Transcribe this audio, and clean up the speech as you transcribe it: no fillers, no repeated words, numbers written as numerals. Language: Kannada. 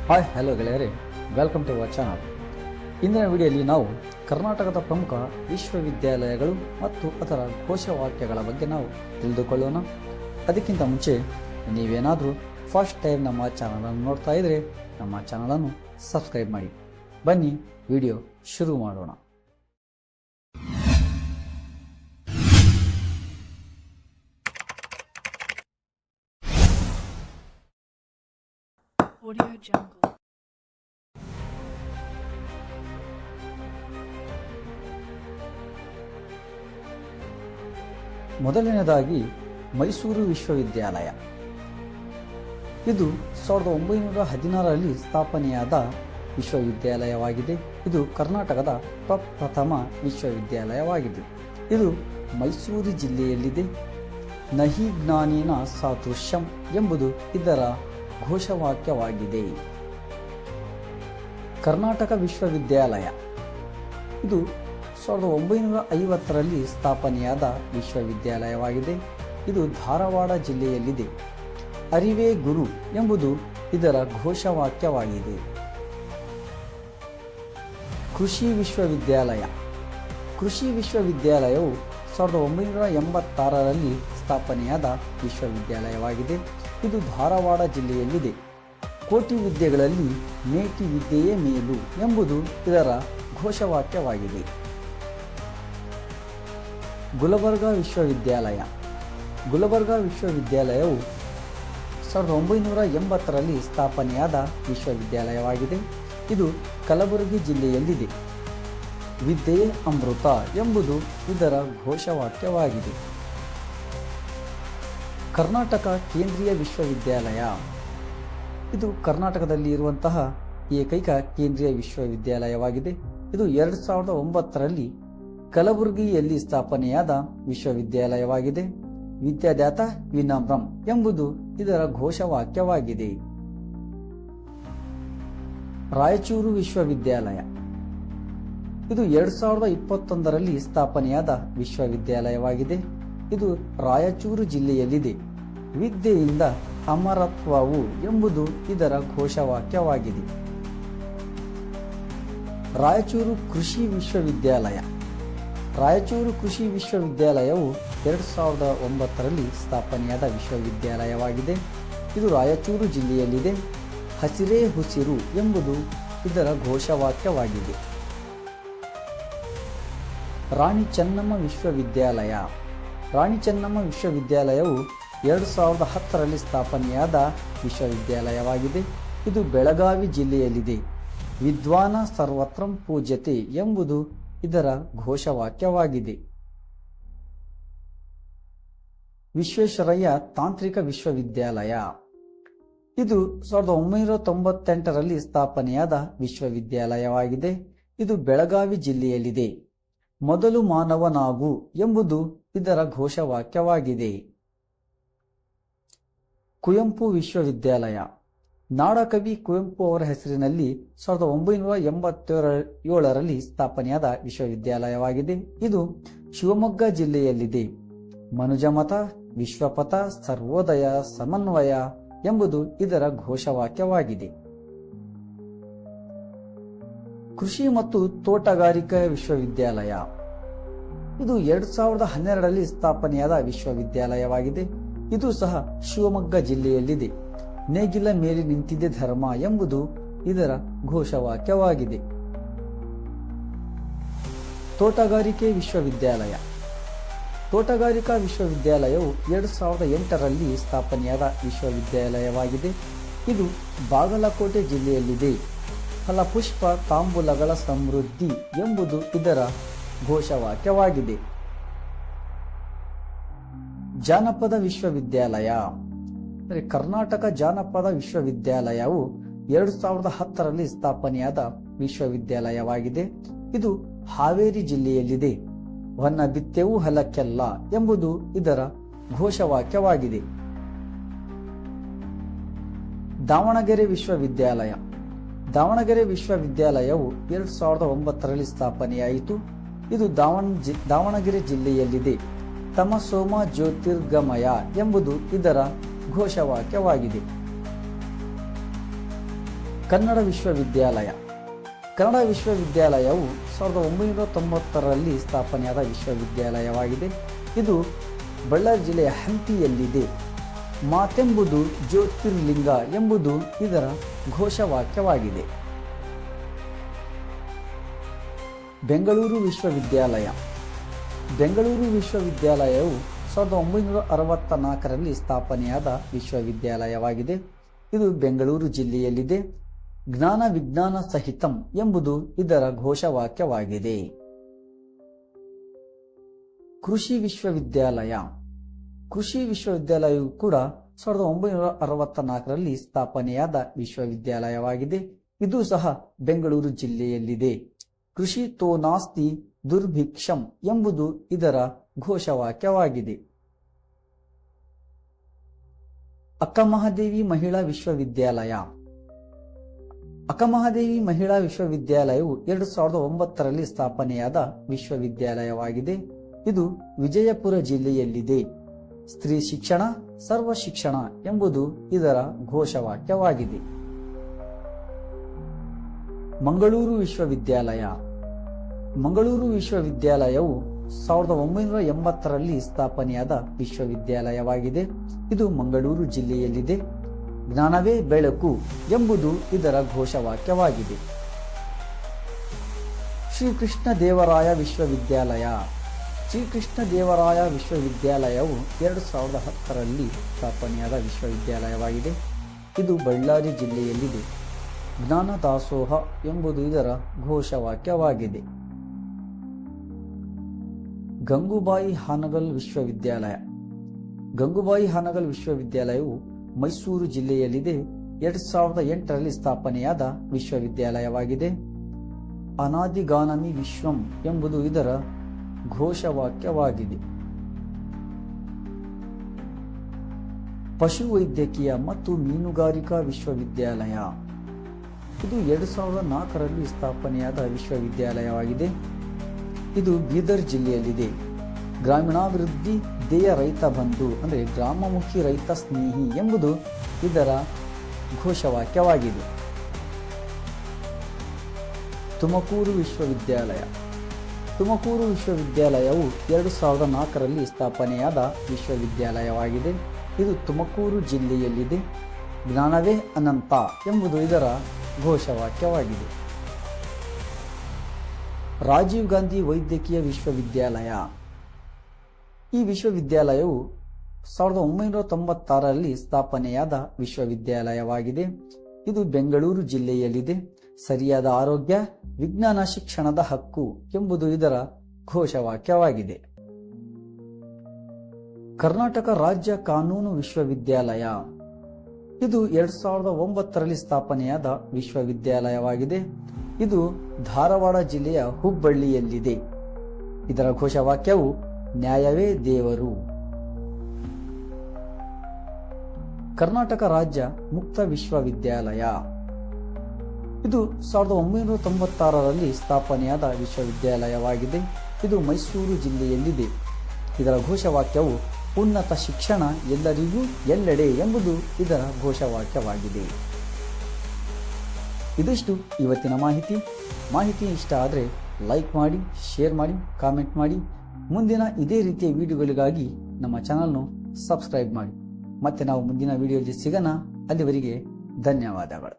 ಹಾಯ್ ಹಲೋ ಗೆಳೆಯರೇ, ವೆಲ್ಕಮ್ ಟು ಅವರ್ ಚಾನಲ್. ಇಂದಿನ ವಿಡಿಯೋದಲ್ಲಿ ನಾವು ಕರ್ನಾಟಕದ ಪ್ರಮುಖ ವಿಶ್ವವಿದ್ಯಾಲಯಗಳು ಮತ್ತು ಅದರ ಘೋಷವಾಕ್ಯಗಳ ಬಗ್ಗೆ ನಾವು ತಿಳಿದುಕೊಳ್ಳೋಣ. ಅದಕ್ಕಿಂತ ಮುಂಚೆ ನೀವೇನಾದರೂ ಫಸ್ಟ್ ಟೈಮ್ ನಮ್ಮ ಚಾನಲನ್ನು ನೋಡ್ತಾ ಇದ್ದರೆ ನಮ್ಮ ಚಾನಲನ್ನು ಸಬ್ಸ್ಕ್ರೈಬ್ ಮಾಡಿ. ಬನ್ನಿ ವಿಡಿಯೋ ಶುರು ಮಾಡೋಣ. Audio Jungle. ಮೊದಲನೇದಾಗಿ ಮೈಸೂರು ವಿಶ್ವವಿದ್ಯಾಲಯ. ಇದು 1916ರಲ್ಲಿ ಸ್ಥಾಪನೆಯಾದ ವಿಶ್ವವಿದ್ಯಾಲಯವಾಗಿದೆ. ಇದು ಕರ್ನಾಟಕದ ಪ್ರಪ್ರಥಮ ವಿಶ್ವವಿದ್ಯಾಲಯವಾಗಿದೆ. ಇದು ಮೈಸೂರು ಜಿಲ್ಲೆಯಲ್ಲಿದೆ. ನಹಿ ಜ್ಞಾನೇನ ಸಾದೃಶ್ಯಂ ಎಂಬುದು ಇದರ ಘೋಷವಾಕ್ಯವಾಗಿದೆ. ಕರ್ನಾಟಕ ವಿಶ್ವವಿದ್ಯಾಲಯ ಇದು 1950ರಲ್ಲಿ ಸ್ಥಾಪನೆಯಾದ ವಿಶ್ವವಿದ್ಯಾಲಯವಾಗಿದೆ. ಇದು ಧಾರವಾಡ ಜಿಲ್ಲೆಯಲ್ಲಿದೆ. ಅರಿವೇ ಗುರು ಎಂಬುದು ಇದರ ಘೋಷವಾಕ್ಯವಾಗಿದೆ. ಕೃಷಿ ವಿಶ್ವವಿದ್ಯಾಲಯ. ಕೃಷಿ ವಿಶ್ವವಿದ್ಯಾಲಯವು 1986ರಲ್ಲಿ ಸ್ಥಾಪನೆಯಾದ ವಿಶ್ವವಿದ್ಯಾಲಯವಾಗಿದೆ. ಇದು ಧಾರವಾಡ ಜಿಲ್ಲೆಯಲ್ಲಿದೆ. ಕೋಟಿ ವಿದ್ಯೆಗಳಲ್ಲಿ ಮೇಟಿ ವಿದ್ಯೆಯೇ ಮೇಲು ಎಂಬುದು ಇದರ ಘೋಷವಾಕ್ಯವಾಗಿದೆ. ಗುಲಬರ್ಗಾ ವಿಶ್ವವಿದ್ಯಾಲಯ. ಗುಲಬರ್ಗಾ ವಿಶ್ವವಿದ್ಯಾಲಯವು 1980ರಲ್ಲಿ ಸ್ಥಾಪನೆಯಾದ ವಿಶ್ವವಿದ್ಯಾಲಯವಾಗಿದೆ. ಇದು ಕಲಬುರಗಿ ಜಿಲ್ಲೆಯಲ್ಲಿದೆ. ವಿದ್ಯೆಯೇ ಅಮೃತ ಎಂಬುದು ಇದರ ಘೋಷವಾಕ್ಯವಾಗಿದೆ. ಕರ್ನಾಟಕ ಕೇಂದ್ರೀಯ ವಿಶ್ವವಿದ್ಯಾಲಯ. ಇದು ಕರ್ನಾಟಕದಲ್ಲಿ ಇರುವಂತಹ ಏಕೈಕ ಕೇಂದ್ರೀಯ ವಿಶ್ವವಿದ್ಯಾಲಯವಾಗಿದೆ. ಇದು 2009ರಲ್ಲಿ ಕಲಬುರಗಿಯಲ್ಲಿ ಸ್ಥಾಪನೆಯಾದ ವಿಶ್ವವಿದ್ಯಾಲಯವಾಗಿದೆ. ವಿದ್ಯಾದಾತ ವಿನಮ್ರಂ ಎಂಬುದು ಇದರ ಘೋಷವಾಕ್ಯವಾಗಿದೆ. ರಾಯಚೂರು ವಿಶ್ವವಿದ್ಯಾಲಯ. ಇದು 2021ರಲ್ಲಿ ಸ್ಥಾಪನೆಯಾದ ವಿಶ್ವವಿದ್ಯಾಲಯವಾಗಿದೆ. ಇದು ರಾಯಚೂರು ಜಿಲ್ಲೆಯಲ್ಲಿದೆ. ವಿದ್ಯೆಯಿಂದ ಅಮರತ್ವವು ಎಂಬುದು ಇದರ ಘೋಷವಾಕ್ಯವಾಗಿದೆ. ರಾಯಚೂರು ಕೃಷಿ ವಿಶ್ವವಿದ್ಯಾಲಯ. ರಾಯಚೂರು ಕೃಷಿ ವಿಶ್ವವಿದ್ಯಾಲಯವು 2009ರಲ್ಲಿ ಸ್ಥಾಪನೆಯಾದ ವಿಶ್ವವಿದ್ಯಾಲಯವಾಗಿದೆ. ಇದು ರಾಯಚೂರು ಜಿಲ್ಲೆಯಲ್ಲಿದೆ. ಹಸಿರೇ ಹುಸಿರು ಎಂಬುದು ಇದರ ಘೋಷವಾಕ್ಯವಾಗಿದೆ. ರಾಣಿ ಚೆನ್ನಮ್ಮ ವಿಶ್ವವಿದ್ಯಾಲಯ. ರಾಣಿ ಚೆನ್ನಮ್ಮ ವಿಶ್ವವಿದ್ಯಾಲಯವು 2010ರಲ್ಲಿ ಸ್ಥಾಪನೆಯಾದ ವಿಶ್ವವಿದ್ಯಾಲಯವಾಗಿದೆ. ಇದು ಬೆಳಗಾವಿ ಜಿಲ್ಲೆಯಲ್ಲಿದೆ. ವಿದ್ವಾನ ಸರ್ವತ್ರಂ ಪೂಜ್ಯತೆ ಎಂಬುದು ಇದರ ಘೋಷವಾಕ್ಯವಾಗಿದೆ. ವಿಶ್ವೇಶ್ವರಯ್ಯ ತಾಂತ್ರಿಕ ವಿಶ್ವವಿದ್ಯಾಲಯ. ಇದು 1998ರಲ್ಲಿ ಸ್ಥಾಪನೆಯಾದ ವಿಶ್ವವಿದ್ಯಾಲಯವಾಗಿದೆ. ಇದು ಬೆಳಗಾವಿ ಜಿಲ್ಲೆಯಲ್ಲಿದೆ. ಮೊದಲು ಮಾನವನಾಗು ಎಂಬುದು ಇದರ ಘೋಷವಾಕ್ಯವಾಗಿದೆ. ಕುವೆಂಪು ವಿಶ್ವವಿದ್ಯಾಲಯ. ನಾಡಕವಿ ಕುವೆಂಪು ಅವರ ಹೆಸರಿನಲ್ಲಿ 1987ರಲ್ಲಿ ಸ್ಥಾಪನೆಯಾದ ವಿಶ್ವವಿದ್ಯಾಲಯವಾಗಿದೆ. ಇದು ಶಿವಮೊಗ್ಗ ಜಿಲ್ಲೆಯಲ್ಲಿದೆ. ಮನುಜಮತ, ವಿಶ್ವಪಥ, ಸರ್ವೋದಯ, ಸಮನ್ವಯ ಎಂಬುದು ಇದರ ಘೋಷವಾಕ್ಯವಾಗಿದೆ. ಕೃಷಿ ಮತ್ತು ತೋಟಗಾರಿಕಾ ವಿಶ್ವವಿದ್ಯಾಲಯ. ಇದು 2012ರಲ್ಲಿ ಸ್ಥಾಪನೆಯಾದ ವಿಶ್ವವಿದ್ಯಾಲಯವಾಗಿದೆ. ಇದು ಸಹ ಶಿವಮೊಗ್ಗ ಜಿಲ್ಲೆಯಲ್ಲಿದೆ. ನೇಗಿಲ ಮೇಲೆ ನಿಂತಿದೆ ಧರ್ಮ ಎಂಬುದು ಇದರ ಘೋಷವಾಕ್ಯವಾಗಿದೆ. ತೋಟಗಾರಿಕೆ ವಿಶ್ವವಿದ್ಯಾಲಯ. ತೋಟಗಾರಿಕಾ ವಿಶ್ವವಿದ್ಯಾಲಯವು 2008ರಲ್ಲಿ ಸ್ಥಾಪನೆಯಾದ ವಿಶ್ವವಿದ್ಯಾಲಯವಾಗಿದೆ. ಇದು ಬಾಗಲಕೋಟೆ ಜಿಲ್ಲೆಯಲ್ಲಿದೆ. ಫಲಪುಷ್ಪ ತಾಂಬೂಲಗಳ ಸಮೃದ್ಧಿ ಎಂಬುದು ಇದರ ಘೋಷವಾಕ್ಯವಾಗಿದೆ. ಜಾನಪದ ವಿಶ್ವವಿದ್ಯಾಲಯ. ಕರ್ನಾಟಕ ಜಾನಪದ ವಿಶ್ವವಿದ್ಯಾಲಯವು 2010ರಲ್ಲಿ ಸ್ಥಾಪನೆಯಾದ ವಿಶ್ವವಿದ್ಯಾಲಯವಾಗಿದೆ. ಇದು ಹಾವೇರಿ ಜಿಲ್ಲೆಯಲ್ಲಿದೆ. ಹೊನ್ನ ಬಿತ್ತೆವು ಹೊಲಕ್ಕೆಲ್ಲ ಎಂಬುದು ಇದರ ಘೋಷವಾಕ್ಯವಾಗಿದೆ. ದಾವಣಗೆರೆ ವಿಶ್ವವಿದ್ಯಾಲಯ. ದಾವಣಗೆರೆ ವಿಶ್ವವಿದ್ಯಾಲಯವು 2009ರಲ್ಲಿ ಸ್ಥಾಪನೆಯಾಯಿತು. ಇದು ದಾವಣಗೆರೆ ಜಿಲ್ಲೆಯಲ್ಲಿದೆ. ತಮಸೋಮ ಜ್ಯೋತಿರ್ಗಮಯ ಎಂಬುದು ಇದರ ಘೋಷವಾಕ್ಯವಾಗಿದೆ. ಕನ್ನಡ ವಿಶ್ವವಿದ್ಯಾಲಯ. ಕನ್ನಡ ವಿಶ್ವವಿದ್ಯಾಲಯವು 1990ರಲ್ಲಿ ಸ್ಥಾಪನೆಯಾದ ವಿಶ್ವವಿದ್ಯಾಲಯವಾಗಿದೆ. ಇದು ಬಳ್ಳಾರಿ ಜಿಲ್ಲೆಯ ಹಂಪಿಯಲ್ಲಿದೆ. ಮಾತೆಂಬುದು ಜ್ಯೋತಿರ್ಲಿಂಗ ಎಂಬುದು ಇದರ ಘೋಷವಾಕ್ಯವಾಗಿದೆ. ಬೆಂಗಳೂರು ವಿಶ್ವವಿದ್ಯಾಲಯ. ಬೆಂಗಳೂರು ವಿಶ್ವವಿದ್ಯಾಲಯವು 1964ರಲ್ಲಿ ಸ್ಥಾಪನೆಯಾದ ವಿಶ್ವವಿದ್ಯಾಲಯವಾಗಿದೆ. ಇದು ಬೆಂಗಳೂರು ಜಿಲ್ಲೆಯಲ್ಲಿದೆ. ಜ್ಞಾನ ವಿಜ್ಞಾನ ಸಹಿತಂ ಎಂಬುದು ಇದರ ಘೋಷವಾಕ್ಯವಾಗಿದೆ. ಕೃಷಿ ವಿಶ್ವವಿದ್ಯಾಲಯ. ಕೃಷಿ ವಿಶ್ವವಿದ್ಯಾಲಯವು ಕೂಡ 1964ರಲ್ಲಿ ಸ್ಥಾಪನೆಯಾದ ವಿಶ್ವವಿದ್ಯಾಲಯವಾಗಿದೆ. ಇದು ಸಹ ಬೆಂಗಳೂರು ಜಿಲ್ಲೆಯಲ್ಲಿದೆ. ಕೃಷಿ ತೋ ನಾಸ್ತಿ ದುರ್ಭಿಕ್ಷಂ ಎಂಬುದು ಇದರ ಘೋಷವಾಕ್ಯವಾಗಿದೆ. ಅಕ್ಕಮಹಾದೇವಿ ಮಹಿಳಾ ವಿಶ್ವವಿದ್ಯಾಲಯ. ಅಕ್ಕಮಹಾದೇವಿ ಮಹಿಳಾ ವಿಶ್ವವಿದ್ಯಾಲಯವು 2009ರಲ್ಲಿ ಸ್ಥಾಪನೆಯಾದ ವಿಶ್ವವಿದ್ಯಾಲಯವಾಗಿದೆ. ಇದು ವಿಜಯಪುರ ಜಿಲ್ಲೆಯಲ್ಲಿದೆ. ಸ್ತ್ರೀ ಶಿಕ್ಷಣ ಸರ್ವ ಶಿಕ್ಷಣ ಎಂಬುದು ಇದರ ಘೋಷವಾಕ್ಯವಾಗಿದೆ. ಮಂಗಳೂರು ವಿಶ್ವವಿದ್ಯಾಲಯ. ಮಂಗಳೂರು ವಿಶ್ವವಿದ್ಯಾಲಯವು 1980ರಲ್ಲಿ ಸ್ಥಾಪನೆಯಾದ ವಿಶ್ವವಿದ್ಯಾಲಯವಾಗಿದೆ. ಇದು ಮಂಗಳೂರು ಜಿಲ್ಲೆಯಲ್ಲಿದೆ. ಜ್ಞಾನವೇ ಬೆಳಕು ಎಂಬುದು ಇದರ ಘೋಷವಾಕ್ಯವಾಗಿದೆ. ಶ್ರೀಕೃಷ್ಣ ದೇವರಾಯ ವಿಶ್ವವಿದ್ಯಾಲಯ. ಶ್ರೀಕೃಷ್ಣ ದೇವರಾಯ ವಿಶ್ವವಿದ್ಯಾಲಯವು 2010ರಲ್ಲಿ ಸ್ಥಾಪನೆಯಾದ ವಿಶ್ವವಿದ್ಯಾಲಯವಾಗಿದೆ. ಇದು ಬಳ್ಳಾರಿ ಜಿಲ್ಲೆಯಲ್ಲಿದೆ. ಜ್ಞಾನ ದಾಸೋಹ ಎಂಬುದು ಇದರ ಘೋಷವಾಕ್ಯವಾಗಿದೆ. ಗಂಗೂಬಾಯಿ ಹಾನಗಲ್ ವಿಶ್ವವಿದ್ಯಾಲಯ. ಗಂಗೂಬಾಯಿ ಹಾನಗಲ್ ವಿಶ್ವವಿದ್ಯಾಲಯವು ಮೈಸೂರು ಜಿಲ್ಲೆಯಲ್ಲಿದೆ. 2008ರಲ್ಲಿ ಸ್ಥಾಪನೆಯಾದ ವಿಶ್ವವಿದ್ಯಾಲಯವಾಗಿದೆ. ಅನಾದಿಗಾನಮಿ ವಿಶ್ವಂ ಎಂಬುದು ಇದರ ಘೋಷವಾಕ್ಯವಾಗಿದೆ. ಪಶುವೈದ್ಯಕೀಯ ಮತ್ತು ಮೀನುಗಾರಿಕಾ ವಿಶ್ವವಿದ್ಯಾಲಯ. ಇದು 2004ರಲ್ಲಿ ಸ್ಥಾಪನೆಯಾದ ವಿಶ್ವವಿದ್ಯಾಲಯವಾಗಿದೆ. ಇದು ಬೀದರ್ ಜಿಲ್ಲೆಯಲ್ಲಿದೆ. ಗ್ರಾಮೀಣಾಭಿವೃದ್ಧಿ ಧ್ಯೇಯ ರೈತ ಬಂಧು ಅಂದರೆ ಗ್ರಾಮಮುಖಿ ರೈತ ಸ್ನೇಹಿ ಎಂಬುದು ಇದರ ಘೋಷವಾಕ್ಯವಾಗಿದೆ. ತುಮಕೂರು ವಿಶ್ವವಿದ್ಯಾಲಯ. ತುಮಕೂರು ವಿಶ್ವವಿದ್ಯಾಲಯವು 2004ರಲ್ಲಿ ಸ್ಥಾಪನೆಯಾದ ವಿಶ್ವವಿದ್ಯಾಲಯವಾಗಿದೆ. ಇದು ತುಮಕೂರು ಜಿಲ್ಲೆಯಲ್ಲಿದೆ. ಜ್ಞಾನವೇ ಅನಂತ ಎಂಬುದು ಇದರ ಘೋಷವಾಕ್ಯವಾಗಿದೆ. ರಾಜೀವ್ ಗಾಂಧಿ ವೈದ್ಯಕೀಯ ವಿಶ್ವವಿದ್ಯಾಲಯ. ಈ ವಿಶ್ವವಿದ್ಯಾಲಯವು 1996ರಲ್ಲಿ ಸ್ಥಾಪನೆಯಾದ ವಿಶ್ವವಿದ್ಯಾಲಯವಾಗಿದೆ. ಇದು ಬೆಂಗಳೂರು ಜಿಲ್ಲೆಯಲ್ಲಿದೆ. ಸರಿಯಾದ ಆರೋಗ್ಯ ವಿಜ್ಞಾನ ಶಿಕ್ಷಣದ ಹಕ್ಕು ಎಂಬುದು ಇದರ ಘೋಷವಾಕ್ಯವಾಗಿದೆ. ಕರ್ನಾಟಕ ರಾಜ್ಯ ಕಾನೂನು ವಿಶ್ವವಿದ್ಯಾಲಯ. ಇದು 2009ರಲ್ಲಿ ಸ್ಥಾಪನೆಯಾದ ವಿಶ್ವವಿದ್ಯಾಲಯವಾಗಿದೆ. ಇದು ಧಾರವಾಡ ಜಿಲ್ಲೆಯ ಹುಬ್ಬಳ್ಳಿಯಲ್ಲಿದೆ. ಇದರ ಘೋಷವಾಕ್ಯವು ನ್ಯಾಯವೇ ದೇವರು. ಕರ್ನಾಟಕ ರಾಜ್ಯ ಮುಕ್ತ ವಿಶ್ವವಿದ್ಯಾಲಯ. ಇದು 1996ರಲ್ಲಿ ಸ್ಥಾಪನೆಯಾದ ವಿಶ್ವವಿದ್ಯಾಲಯವಾಗಿದೆ. ಇದು ಮೈಸೂರು ಜಿಲ್ಲೆಯಲ್ಲಿದೆ. ಇದರ ಘೋಷವಾಕ್ಯವು ಉನ್ನತ ಶಿಕ್ಷಣ ಎಲ್ಲರಿಗೂ ಎಲ್ಲೆಡೆ ಎಂಬುದು ಇದರ ಘೋಷವಾಕ್ಯವಾಗಿದೆ. ಇದಿಷ್ಟು ಇವತ್ತಿನ ಮಾಹಿತಿ ಇಷ್ಟ ಆದರೆ ಲೈಕ್ ಮಾಡಿ, ಶೇರ್ ಮಾಡಿ, ಕಾಮೆಂಟ್ ಮಾಡಿ. ಮುಂದಿನ ಇದೇ ರೀತಿಯ ವಿಡಿಯೋಗಳಿಗಾಗಿ ನಮ್ಮ ಚಾನಲ್ನು ಸಬ್ಸ್ಕ್ರೈಬ್ ಮಾಡಿ. ಮತ್ತೆ ನಾವು ಮುಂದಿನ ವಿಡಿಯೋದಲ್ಲಿ ಸಿಗೋಣ. ಅಲ್ಲಿವರೆಗೆ ಧನ್ಯವಾದಗಳು.